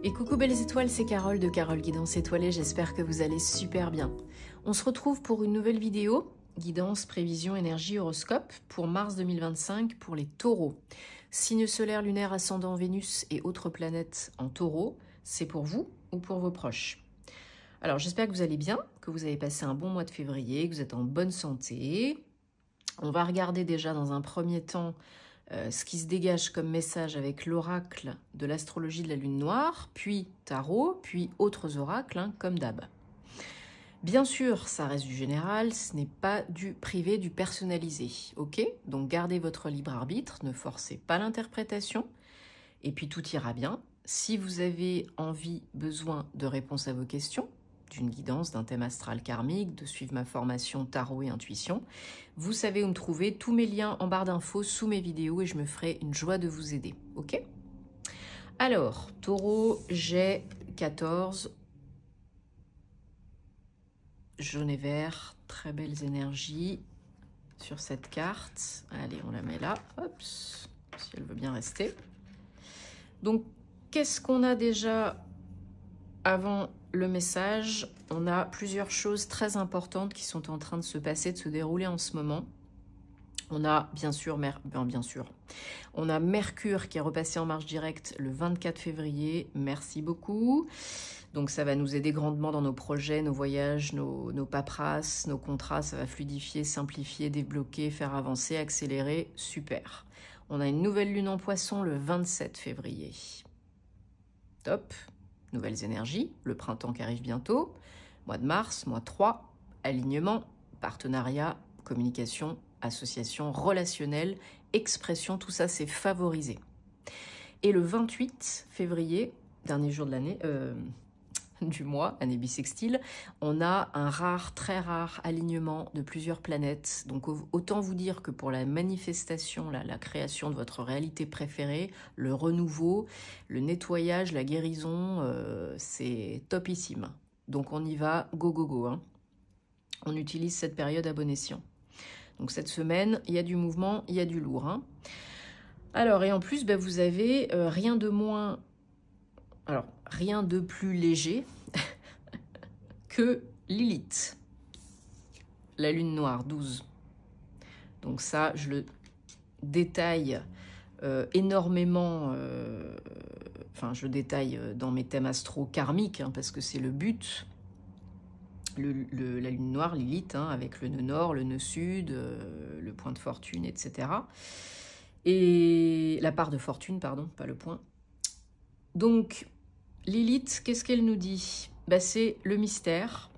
Et coucou belles étoiles, c'est Carole de Carole Guidance Étoilée, j'espère que vous allez super bien. On se retrouve pour une nouvelle vidéo, guidance, prévision, énergie, horoscope, pour mars 2025 pour les taureaux. Signe solaire, lunaire, ascendant Vénus et autres planètes en taureau, c'est pour vous ou pour vos proches. Alors j'espère que vous allez bien, que vous avez passé un bon mois de février, que vous êtes en bonne santé. On va regarder déjà dans un premier temps ce qui se dégage comme message avec l'oracle de l'astrologie de la lune noire, puis tarot, puis autres oracles, comme d'hab. Bien sûr, ça reste du général, ce n'est pas du privé, du personnalisé, ok? Donc gardez votre libre arbitre, ne forcez pas l'interprétation, et puis tout ira bien. Si vous avez envie, besoin de réponses à vos questions, d'une guidance, d'un thème astral karmique, de suivre ma formation tarot et intuition, vous savez où me trouver, tous mes liens en barre d'infos sous mes vidéos et je me ferai une joie de vous aider, ok? Alors, taureau, j'ai 14, jaune et vert, très belles énergies sur cette carte. Allez, on la met là, hop, si elle veut bien rester. Donc, qu'est-ce qu'on a déjà avant le message? On a plusieurs choses très importantes qui sont en train de se passer, de se dérouler en ce moment. On a bien sûr, on a Mercure qui est repassé en marche directe le 24 février. Merci beaucoup. Donc ça va nous aider grandement dans nos projets, nos voyages, nos paperasses, nos contrats. Ça va fluidifier, simplifier, débloquer, faire avancer, accélérer. Super. On a une nouvelle lune en poisson le 27 février. Top. Nouvelles énergies, le printemps qui arrive bientôt, mois de mars, mois 3, alignement, partenariat, communication, association, relationnel, expression, tout ça c'est favorisé. Et le 28 février, dernier jour de l'année, du mois, année bissextile, on a un rare, très rare alignement de plusieurs planètes. Donc autant vous dire que pour la manifestation, la création de votre réalité préférée, le renouveau, le nettoyage, la guérison, c'est topissime. Donc on y va, go go go. On utilise cette période à bon escient. Donc cette semaine, il y a du mouvement, il y a du lourd. Alors et en plus, vous avez rien de moins... Alors, rien de plus léger que Lilith, la lune noire, 12. Donc ça, je le détaille énormément, je le détaille dans mes thèmes astro-karmiques, parce que c'est le but. La lune noire, Lilith, avec le nœud nord, le nœud sud, le point de fortune, etc. Et la part de fortune, pardon, pas le point. Donc, Lilith, qu'est-ce qu'elle nous dit? C'est le mystère,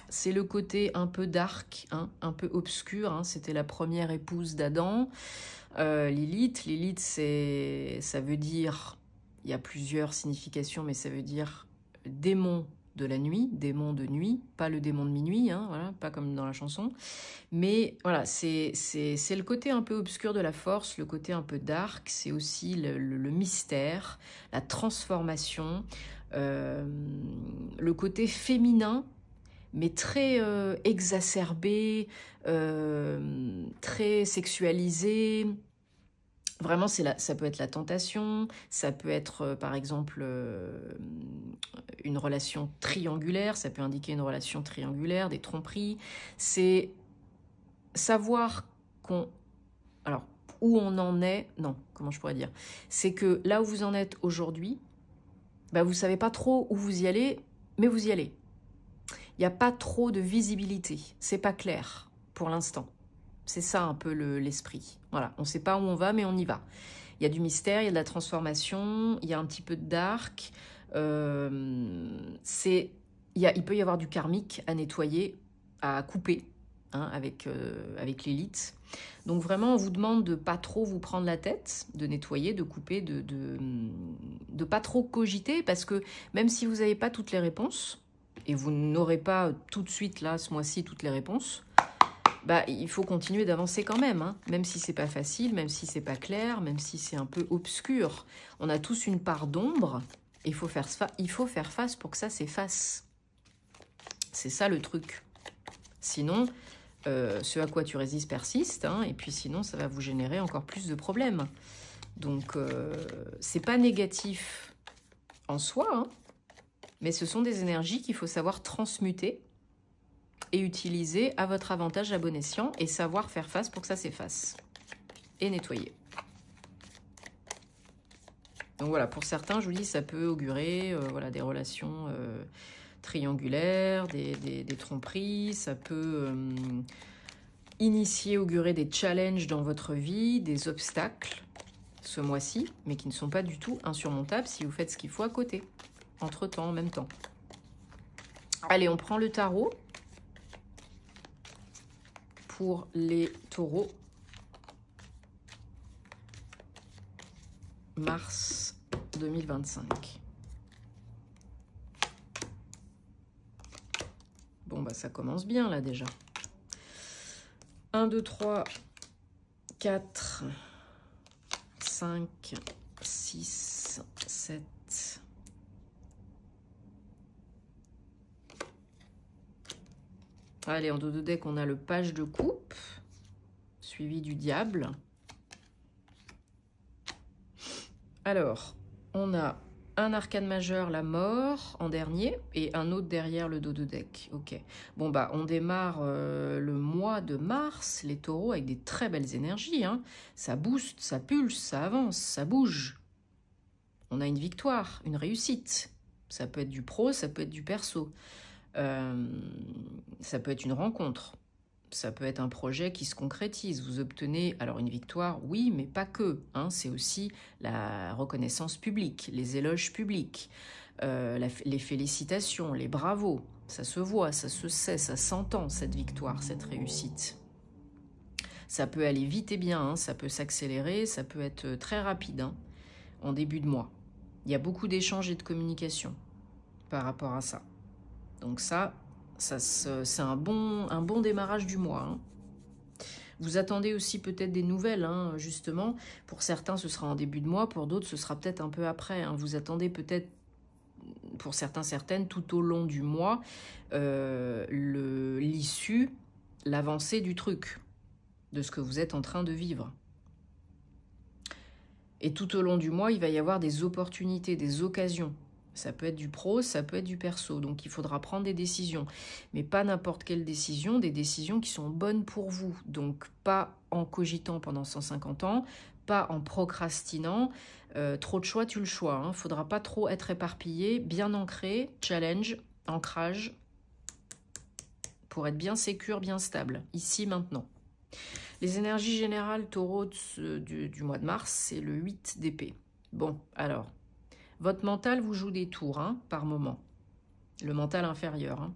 c'est le côté un peu dark, un peu obscur. C'était la première épouse d'Adam. Lilith, ça veut dire, il y a plusieurs significations, mais ça veut dire démon de la nuit, démon de nuit, pas le démon de minuit, voilà, pas comme dans la chanson. Mais voilà, c'est le côté un peu obscur de la force, le côté un peu dark, c'est aussi le mystère, la transformation, le côté féminin, mais très exacerbé, très sexualisé. Vraiment, ça peut être la tentation, ça peut être par exemple une relation triangulaire, ça peut indiquer une relation triangulaire, des tromperies. C'est savoir alors, où on en est, non, comment je pourrais dire? C'est que là où vous en êtes aujourd'hui, vous ne savez pas trop où vous y allez, mais vous y allez. Il n'y a pas trop de visibilité, c'est pas clair pour l'instant. C'est ça un peu l'esprit. Voilà, on ne sait pas où on va, mais on y va. Il y a du mystère, il y a de la transformation, il y a un petit peu de dark. Il peut y avoir du karmique à nettoyer, à couper, avec Lilith. Donc vraiment, on vous demande de ne pas trop vous prendre la tête, de nettoyer, de couper, de pas trop cogiter, parce que même si vous n'avez pas toutes les réponses, et vous n'aurez pas tout de suite, là, ce mois-ci, toutes les réponses, il faut continuer d'avancer quand même, même si c'est pas facile, même si c'est pas clair, même si c'est un peu obscur. On a tous une part d'ombre, il faut faire face pour que ça s'efface. C'est ça le truc. Sinon, ce à quoi tu résistes persiste, et puis sinon, ça va vous générer encore plus de problèmes. Donc, c'est pas négatif en soi, hein, mais ce sont des énergies qu'il faut savoir transmuter et utiliser à votre avantage à bon escient et savoir faire face pour que ça s'efface et nettoyer. Donc voilà, pour certains, je vous dis, ça peut augurer voilà, des relations triangulaires, des tromperies, ça peut initier, augurer des challenges dans votre vie, des obstacles ce mois-ci, mais qui ne sont pas du tout insurmontables si vous faites ce qu'il faut à côté, entre-temps, en même temps. Allez, on prend le tarot pour les taureaux. Mars 2025. Bon, bah ça commence bien là déjà. 1, 2, 3, 4, 5, 6, 7. Allez, en dos de deck, on a le page de coupe, suivi du diable. Alors, on a un arcane majeur, la mort, en dernier, et un autre derrière le dos de deck. Ok. Bon, bah, on démarre le mois de mars, les taureaux, avec des très belles énergies. Hein. Ça booste, ça pulse, ça avance, ça bouge. On a une victoire, une réussite. Ça peut être du pro, ça peut être du perso. Ça peut être une rencontre. Ça peut être un projet qui se concrétise. Vous obtenez alors une victoire, oui, mais pas que. Hein, c'est aussi la reconnaissance publique, les éloges publics, les félicitations, les bravos. Ça se voit, ça se sait, ça s'entend, cette victoire, cette réussite. Ça peut aller vite et bien, hein, ça peut s'accélérer, ça peut être très rapide hein, en début de mois. Il y a beaucoup d'échanges et de communication par rapport à ça. Donc ça c'est un bon démarrage du mois. Hein. Vous attendez aussi peut-être des nouvelles, hein, justement. Pour certains, ce sera en début de mois. Pour d'autres, ce sera peut-être un peu après. Hein. Vous attendez peut-être, pour certains, certaines, tout au long du mois, l'issue, l'avancée du truc, de ce que vous êtes en train de vivre. Et tout au long du mois, il va y avoir des opportunités, des occasions. Ça peut être du pro, ça peut être du perso. Donc, il faudra prendre des décisions. Mais pas n'importe quelle décision, des décisions qui sont bonnes pour vous. Donc, pas en cogitant pendant 150 ans, pas en procrastinant. Trop de choix, tu le choix. Il ne faudra pas trop être éparpillé, bien ancré, challenge, ancrage, pour être bien sécure, bien stable, ici, maintenant. Les énergies générales taureau du mois de mars, c'est le 8 d'épée. Bon, alors... Votre mental vous joue des tours hein, par moment. Le mental inférieur. Hein.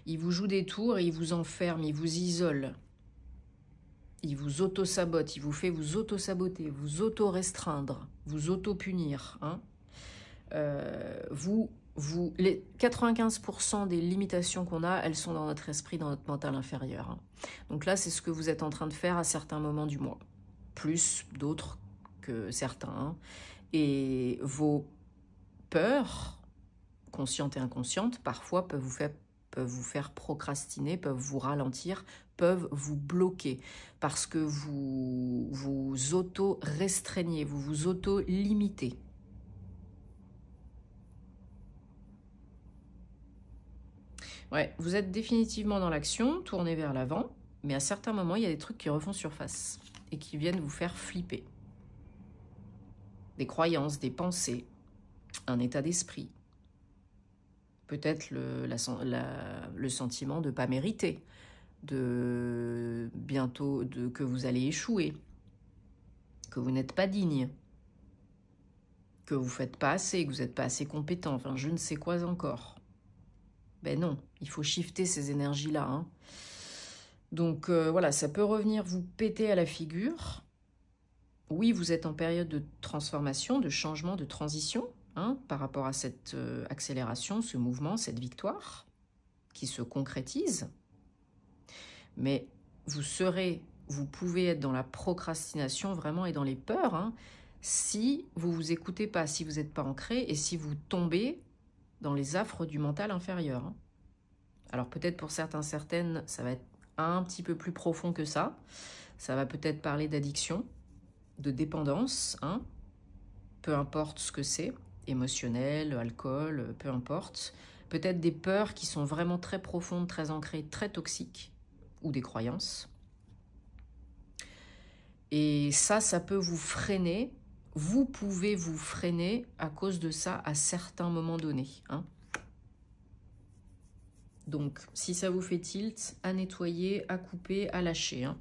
Il vous joue des tours et il vous enferme, il vous isole. Il vous auto-sabote, il vous fait vous auto-saboter, vous auto-restreindre, vous auto-punir. Hein. Les 95% des limitations qu'on a, elles sont dans notre esprit, dans notre mental inférieur. Hein. Donc là, c'est ce que vous êtes en train de faire à certains moments du mois. Plus d'autres que certains. Hein. Et vos peurs, conscientes et inconscientes, parfois peuvent vous faire procrastiner, peuvent vous ralentir, peuvent vous bloquer. Parce que vous vous auto-restreignez, vous vous auto-limitez. Ouais, vous êtes définitivement dans l'action, tournez vers l'avant, mais à certains moments, il y a des trucs qui refont surface et qui viennent vous faire flipper. Des croyances, des pensées, un état d'esprit. Peut-être le sentiment de ne pas mériter, que vous allez échouer, que vous n'êtes pas digne, que vous ne faites pas assez, que vous n'êtes pas assez compétent, enfin je ne sais quoi encore. Ben non, il faut shifter ces énergies-là. Hein. Donc voilà, ça peut revenir vous péter à la figure. Oui, vous êtes en période de transformation, de changement, de transition hein, par rapport à cette accélération, ce mouvement, cette victoire qui se concrétise. Mais vous pouvez être dans la procrastination vraiment et dans les peurs hein, si vous ne vous écoutez pas, si vous n'êtes pas ancré et si vous tombez dans les affres du mental inférieur. Hein. Alors peut-être pour certains, certaines, ça va être un petit peu plus profond que ça. Ça va peut-être parler d'addiction, de dépendance, hein, peu importe ce que c'est, émotionnelles, alcool, peu importe. Peut-être des peurs qui sont vraiment très profondes, très ancrées, très toxiques, ou des croyances. Et ça peut vous freiner. Vous pouvez vous freiner à cause de ça à certains moments donnés. Hein. Donc, si ça vous fait tilt, à nettoyer, à couper, à lâcher. Hein.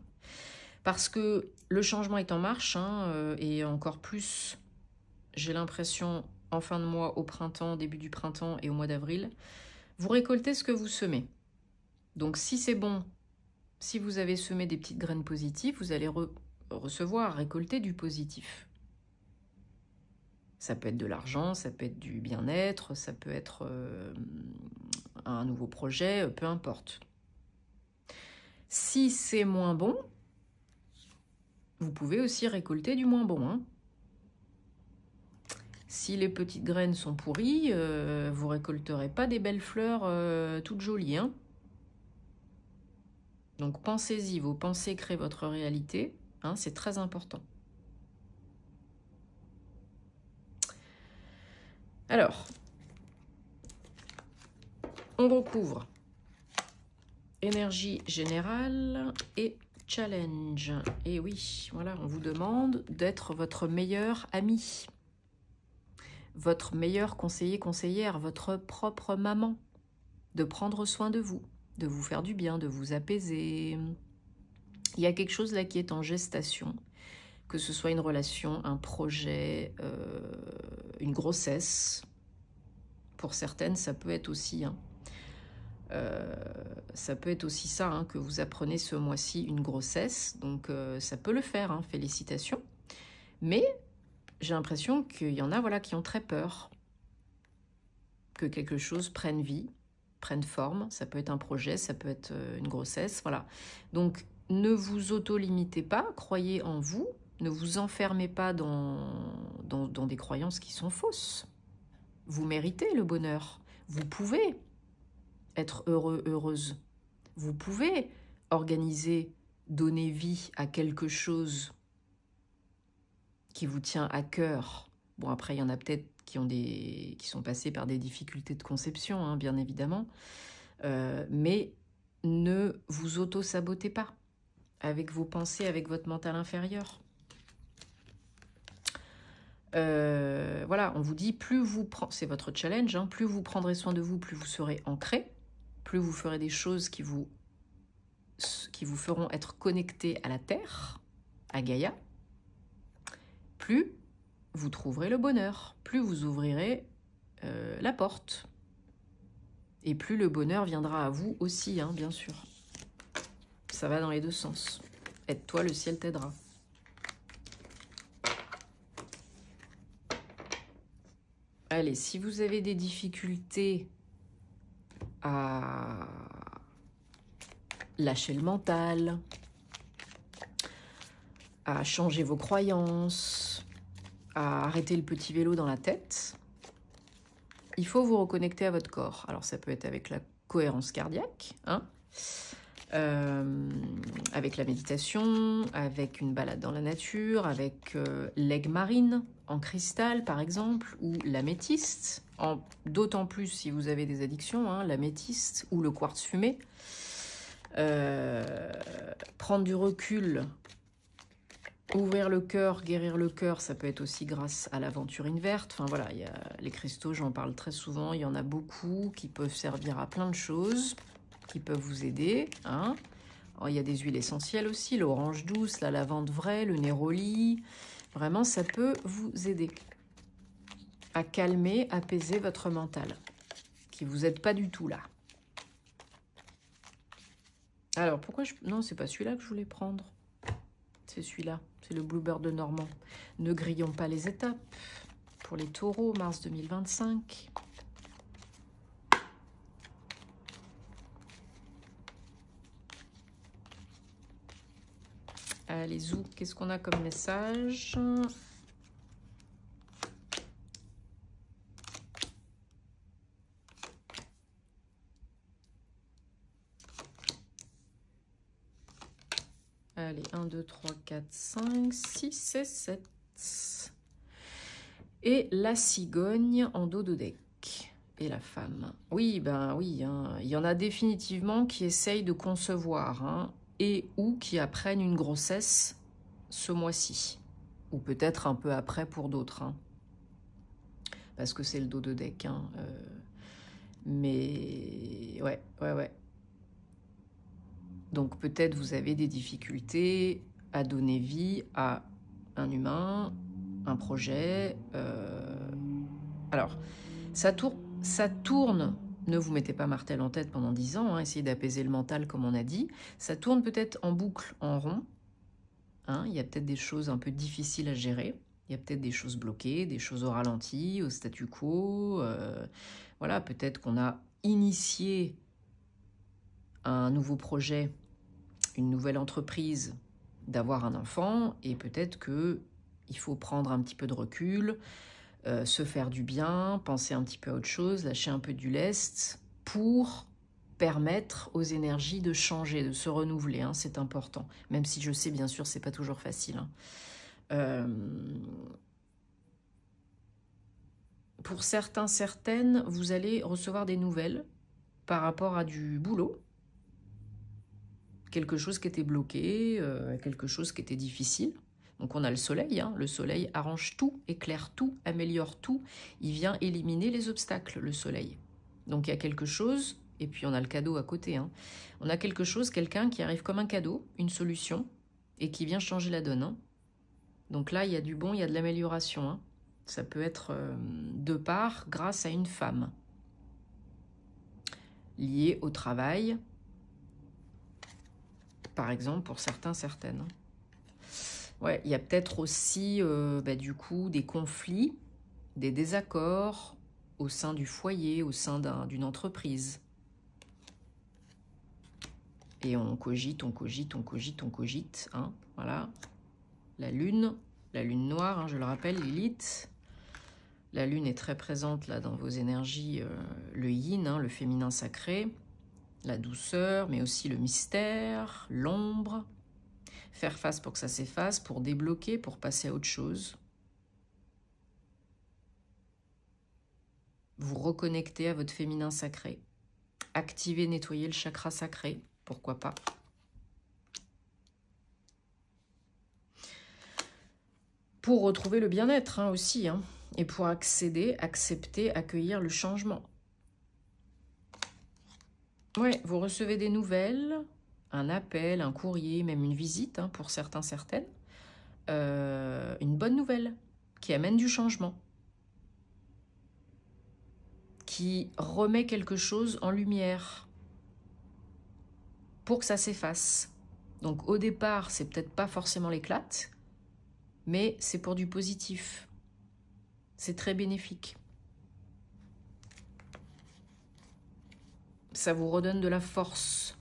Parce que le changement est en marche, hein, et encore plus, j'ai l'impression, en fin de mois, au printemps, début du printemps et au mois d'avril, vous récoltez ce que vous semez. Donc, si c'est bon, si vous avez semé des petites graines positives, vous allez recevoir, récolter du positif. Ça peut être de l'argent, ça peut être du bien-être, ça peut être un nouveau projet, peu importe. Si c'est moins bon, vous pouvez aussi récolter du moins bon. Hein. Si les petites graines sont pourries, vous récolterez pas des belles fleurs toutes jolies. Hein. Donc pensez-y, vos pensées créent votre réalité, hein, c'est très important. Alors, on recouvre énergie générale et challenge. Et oui, voilà, on vous demande d'être votre meilleur ami, votre meilleur conseiller, conseillère, votre propre maman, de prendre soin de vous faire du bien, de vous apaiser. Il y a quelque chose là qui est en gestation, que ce soit une relation, un projet, une grossesse. Pour certaines, ça peut être aussi... Hein, ça peut être aussi ça, hein, que vous apprenez ce mois-ci une grossesse. Donc, ça peut le faire, hein, félicitations. Mais j'ai l'impression qu'il y en a, voilà, qui ont très peur que quelque chose prenne vie, prenne forme. Ça peut être un projet, ça peut être une grossesse, voilà. Donc, ne vous auto-limitez pas, croyez en vous. Ne vous enfermez pas dans des croyances qui sont fausses. Vous méritez le bonheur. Vous pouvez être heureux, heureuse. Vous pouvez organiser, donner vie à quelque chose qui vous tient à cœur. Bon, après, il y en a peut-être qui sont passés par des difficultés de conception, hein, bien évidemment. Mais ne vous auto-sabotez pas avec vos pensées, avec votre mental inférieur. Voilà, on vous dit, plus vous c'est votre challenge, hein, plus vous prendrez soin de vous, plus vous serez ancré, plus vous ferez des choses qui vous feront être connecté à la Terre, à Gaïa, plus vous trouverez le bonheur, plus vous ouvrirez la porte. Et plus le bonheur viendra à vous aussi, hein, bien sûr. Ça va dans les deux sens. Aide-toi, le ciel t'aidera. Allez, si vous avez des difficultés à lâcher le mental, à changer vos croyances, à arrêter le petit vélo dans la tête, il faut vous reconnecter à votre corps. Alors ça peut être avec la cohérence cardiaque, hein, avec la méditation, avec une balade dans la nature, avec l'aigle marine en cristal par exemple, ou l'améthyste, d'autant plus si vous avez des addictions, hein, l'améthyste ou le quartz fumé. Prendre du recul, ouvrir le cœur, guérir le cœur, ça peut être aussi grâce à l'aventurine verte. Enfin voilà, il y a les cristaux, j'en parle très souvent, il y en a beaucoup qui peuvent servir à plein de choses, qui peuvent vous aider. Hein. Alors, il y a des huiles essentielles aussi, l'orange douce, la lavande vraie, le néroli. Vraiment, ça peut vous aider à calmer, apaiser votre mental, qui vous aide pas du tout là. Alors, pourquoi je... Non, c'est pas celui-là que je voulais prendre. C'est celui-là. C'est le Bluebird de Normand. Ne grillons pas les étapes. Pour les taureaux, mars 2025. Allez, zou, qu'est-ce qu'on a comme message ? Allez, 1, 2, 3, 4, 5, 6 et 7. Et la cigogne en dos de deck. Et la femme. Oui, ben oui, hein. Il y en a définitivement qui essayent de concevoir, hein, et ou qui apprennent une grossesse ce mois-ci. Ou peut-être un peu après pour d'autres, hein, parce que c'est le dos de deck. Hein, mais ouais. Donc peut-être vous avez des difficultés à donner vie à un humain, un projet. Alors, ça tourne, ne vous mettez pas martel en tête pendant 10 ans, hein, essayez d'apaiser le mental comme on a dit. Ça tourne peut-être en boucle, en rond. Hein, il y a peut-être des choses un peu difficiles à gérer. Il y a peut-être des choses bloquées, des choses au ralenti, au statu quo. Voilà, peut-être qu'on a initié un nouveau projet, une nouvelle entreprise, d'avoir un enfant, et peut-être qu'il faut prendre un petit peu de recul, se faire du bien, penser un petit peu à autre chose, lâcher un peu du lest, pour permettre aux énergies de changer, de se renouveler, hein, c'est important. Même si je sais, bien sûr, c'est pas toujours facile. Hein. Pour certains, certaines, vous allez recevoir des nouvelles par rapport à du boulot, quelque chose qui était bloqué, quelque chose qui était difficile. Donc on a le soleil, hein. Le soleil arrange tout, éclaire tout, améliore tout. Il vient éliminer les obstacles, le soleil. Donc il y a quelque chose, et puis on a le cadeau à côté. Hein. On a quelque chose, quelqu'un qui arrive comme un cadeau, une solution, et qui vient changer la donne. Hein. Donc là, il y a du bon, il y a de l'amélioration. Hein. Ça peut être de part grâce à une femme, liée au travail, par exemple, pour certains, certaines. Ouais, il y a peut-être aussi, du coup, des conflits, des désaccords au sein du foyer, au sein d'une entreprise. Et on cogite, hein, voilà. La lune noire, hein, je le rappelle, Lilith. La lune est très présente là dans vos énergies, le yin, hein, le féminin sacré, la douceur, mais aussi le mystère, l'ombre. Faire face pour que ça s'efface, pour débloquer, pour passer à autre chose. Vous reconnecter à votre féminin sacré. Activer, nettoyer le chakra sacré, pourquoi pas. Pour retrouver le bien-être, hein, aussi, hein, et pour accéder, accepter, accueillir le changement. Ouais, vous recevez des nouvelles, un appel, un courrier, même une visite, hein, pour certains, certaines. Une bonne nouvelle qui amène du changement, qui remet quelque chose en lumière pour que ça s'efface. Donc au départ, c'est peut-être pas forcément l'éclate, mais c'est pour du positif. C'est très bénéfique. Ça vous redonne de la force,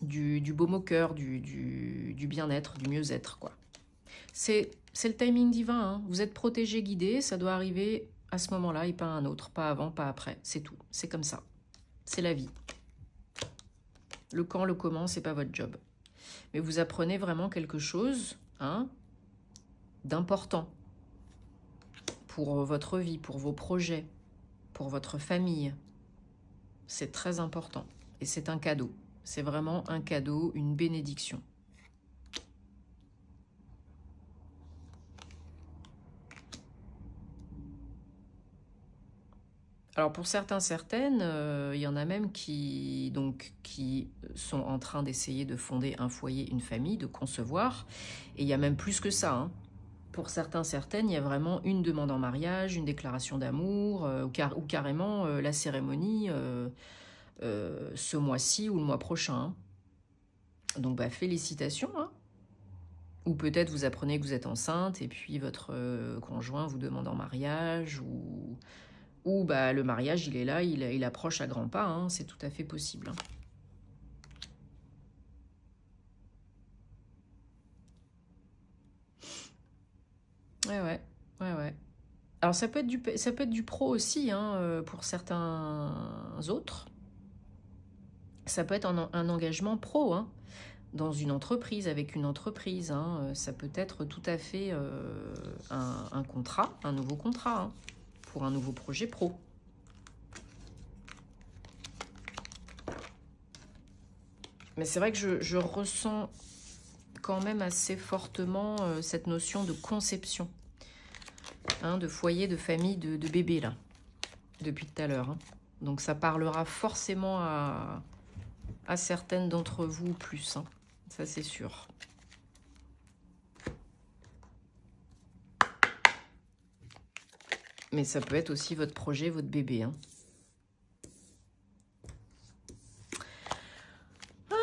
du baume au cœur, du bien-être, du mieux-être, quoi. C'est le timing divin, hein. Vous êtes protégé, guidé, ça doit arriver à ce moment-là et pas à un autre, pas avant, pas après, c'est tout, c'est comme ça. C'est la vie. Le quand, le comment, c'est pas votre job. Mais vous apprenez vraiment quelque chose, hein, d'important pour votre vie, pour vos projets, pour votre famille. C'est très important et c'est un cadeau. C'est vraiment un cadeau, une bénédiction. Alors pour certains, certaines, il y en a même qui sont en train d'essayer de fonder un foyer, une famille, de concevoir. Et il y a même plus que ça, hein. Pour certains, certaines, il y a vraiment une demande en mariage, une déclaration d'amour, ou carrément la cérémonie ce mois-ci ou le mois prochain. Hein. Donc bah, félicitations. Hein. Ou peut-être vous apprenez que vous êtes enceinte et puis votre conjoint vous demande en mariage, ou bah, le mariage, il est là, il approche à grands pas, hein, c'est tout à fait possible. Hein. Ouais. Alors ça peut être du pro aussi, hein, pour certains autres. Ça peut être un engagement pro, hein. dans une entreprise, avec une entreprise. Hein. Ça peut être tout à fait un contrat, un nouveau contrat, hein, pour un nouveau projet pro. Mais c'est vrai que je ressens quand même assez fortement cette notion de conception, hein, de foyer, de famille, de bébé, là, depuis tout à l'heure. Hein. Donc ça parlera forcément à certaines d'entre vous plus, hein. Ça c'est sûr. Mais ça peut être aussi votre projet, votre bébé. Hein.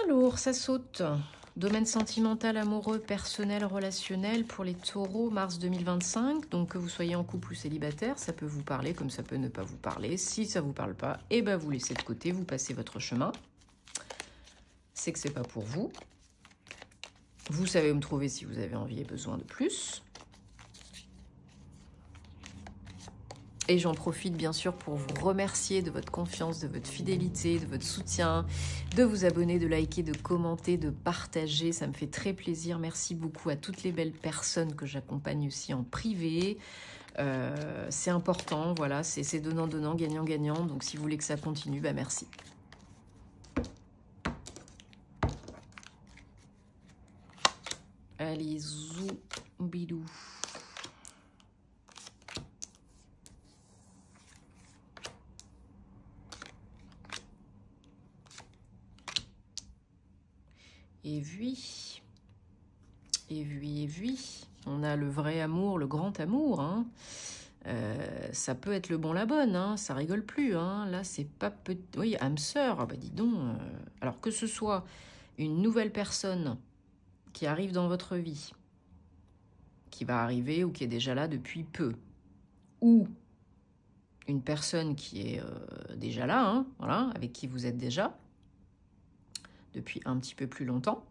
Alors, ça saute. Domaine sentimental, amoureux, personnel, relationnel pour les taureaux, mars 2025. Donc, que vous soyez en couple ou célibataire, ça peut vous parler comme ça peut ne pas vous parler. Si ça ne vous parle pas, eh ben, vous laissez de côté, vous passez votre chemin. C'est que c'est pas pour vous. Vous savez où me trouver si vous avez envie et besoin de plus. Et j'en profite bien sûr pour vous remercier de votre confiance, de votre fidélité, de votre soutien, de vous abonner, de liker, de commenter, de partager. Ça me fait très plaisir. Merci beaucoup à toutes les belles personnes que j'accompagne aussi en privé. C'est important, voilà, c'est donnant-donnant, gagnant-gagnant. Donc si vous voulez que ça continue, bah merci. Allez, zoubidou. Et puis, on a le vrai amour, le grand amour. Hein. Ça peut être le bon, la bonne, hein. Ça rigole plus. Hein. Là, c'est pas petit. Oui, âme sœur, ah bah dis donc. Alors que ce soit une nouvelle personne qui arrive dans votre vie, qui va arriver ou qui est déjà là depuis peu, ou une personne qui est déjà là, hein, voilà, avec qui vous êtes déjà depuis un petit peu plus longtemps,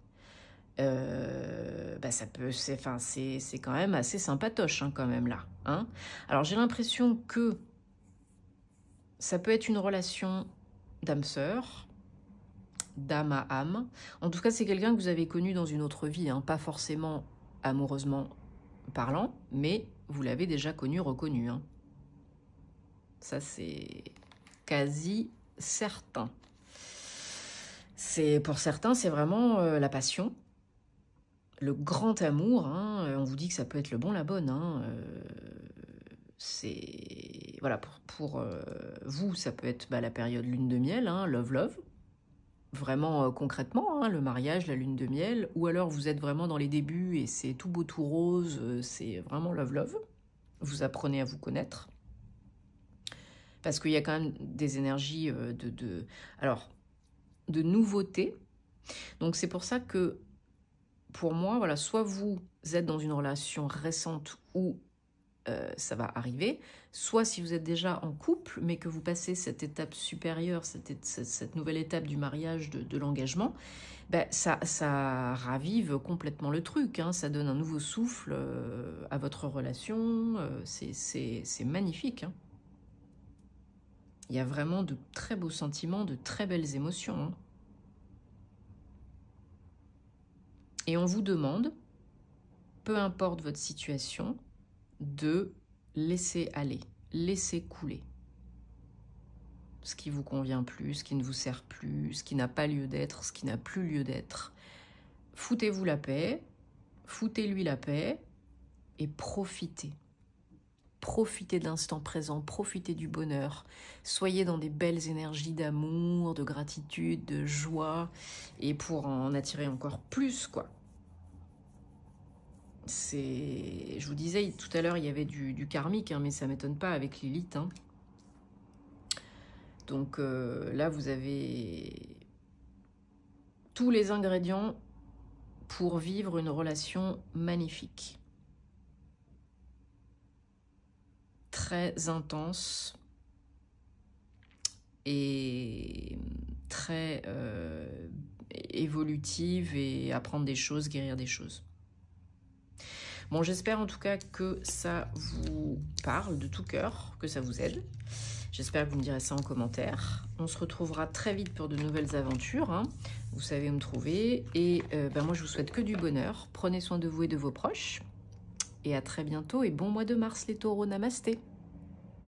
bah ça peut, c'est quand même assez sympatoche, hein, quand même là. Hein. Alors j'ai l'impression que ça peut être une relation d'âme-sœur, d'âme à âme. En tout cas, c'est quelqu'un que vous avez connu dans une autre vie, hein, pas forcément amoureusement parlant, mais vous l'avez déjà connu, reconnu. Hein. Ça, c'est quasi certain. Pour certains, c'est vraiment la passion, le grand amour. Hein, on vous dit que ça peut être le bon, la bonne. Hein, c'est voilà, pour vous, ça peut être la période lune de miel, hein, love, vraiment concrètement, hein, le mariage, la lune de miel, ou alors vous êtes vraiment dans les débuts et c'est tout beau, tout rose, c'est vraiment love. Vous apprenez à vous connaître. Parce qu'il y a quand même des énergies de nouveauté. Donc c'est pour ça que, pour moi, voilà, soit vous êtes dans une relation récente où ça va arriver, soit si vous êtes déjà en couple, mais que vous passez cette étape supérieure, cette nouvelle étape du mariage, de l'engagement, ben ça ravive complètement le truc, hein, ça donne un nouveau souffle à votre relation, c'est magnifique. Hein. Il y a vraiment de très beaux sentiments, de très belles émotions. Hein. Et on vous demande, peu importe votre situation, de laisser aller, laisser couler. Ce qui vous convient plus, ce qui ne vous sert plus, ce qui n'a pas lieu d'être, ce qui n'a plus lieu d'être. Foutez-vous la paix, foutez-lui la paix et profitez. Profitez de l'instant présent, profitez du bonheur. Soyez dans des belles énergies d'amour, de gratitude, de joie, et pour en attirer encore plus, quoi. Je vous disais, tout à l'heure, il y avait du karmique, hein, mais ça ne m'étonne pas avec Lilith. Hein. Donc là, vous avez tous les ingrédients pour vivre une relation magnifique. Très intense et très évolutive, et apprendre des choses, guérir des choses. Bon, j'espère en tout cas que ça vous parle de tout cœur, que ça vous aide. J'espère que vous me direz ça en commentaire. On se retrouvera très vite pour de nouvelles aventures. Hein. vous savez où me trouver. Et moi, je vous souhaite que du bonheur. Prenez soin de vous et de vos proches. Et à très bientôt et bon mois de mars les taureaux. Namasté.